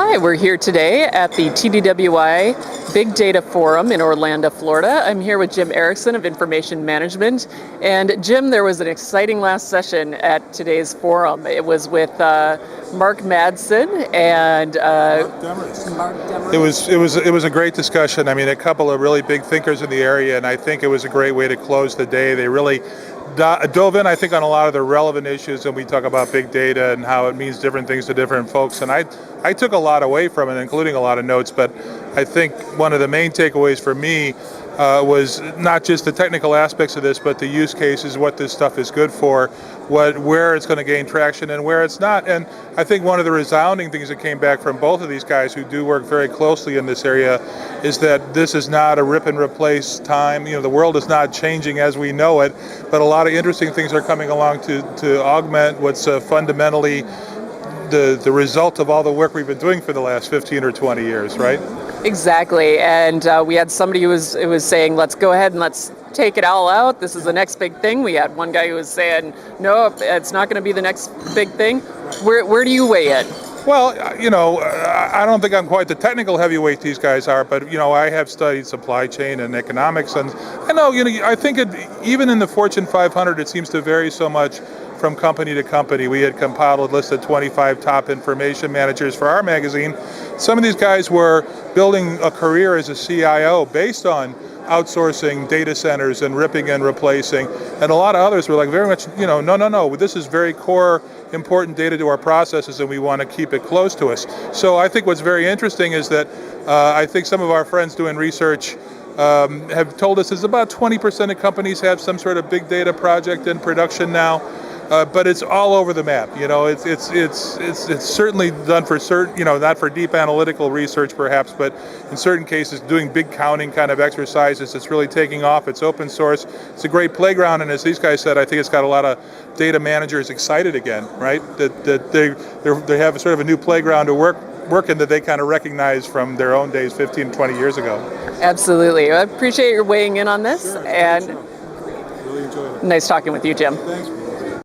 Hi, we're here today at the TDWI Big Data Forum in Orlando, Florida. I'm here with Jim Ericson of Information Management. And Jim, there was an exciting last session at today's forum. It was with Mark Madsen and Mark Demers. It was a great discussion. I mean, a couple of really big thinkers in the area, and I think it was a great way to close the day. They really dove in, I think, on a lot of the relevant issues, and we talk about big data and how it means different things to different folks. And I took a lot away from it, including a lot of notes, but I think one of the main takeaways for me was not just the technical aspects of this, but the use cases, what this stuff is good for, where it's going to gain traction and where it's not. And I think one of the resounding things that came back from both of these guys who do work very closely in this area is that this is not a rip and replace time. You know, the world is not changing as we know it, but a lot of interesting things are coming along to augment what's fundamentally the result of all the work we've been doing for the last 15 or 20 years, right? Exactly, and we had somebody who was saying, let's go ahead and let's take it all out. This is the next big thing. We had one guy who was saying, no, it's not going to be the next big thing. Where do you weigh in? Well, you know, I don't think I'm quite the technical heavyweight these guys are, but, you know, I have studied supply chain and economics, and I know, you know, I think even in the Fortune 500, it seems to vary so much from company to company. We had compiled a list of 25 top information managers for our magazine. Some of these guys were building a career as a CIO based on outsourcing data centers and ripping and replacing, and a lot of others were like very much, you know, no, this is very core important data to our processes and we want to keep it close to us. So I think what's very interesting is that I think some of our friends doing research have told us is about 20% of companies have some sort of big data project in production now. But it's all over the map. You know, it's certainly done for certain, you know, not for deep analytical research perhaps, but in certain cases doing big counting kind of exercises. It's really taking off. It's open source. It's a great playground, and as these guys said, I think it's got a lot of data managers excited again, right? That they have sort of a new playground to work in that they kind of recognize from their own days 15, 20 years ago. Absolutely. I appreciate your weighing in on this, Sure, and really enjoyed it. Nice talking with you, Jim. Thanks.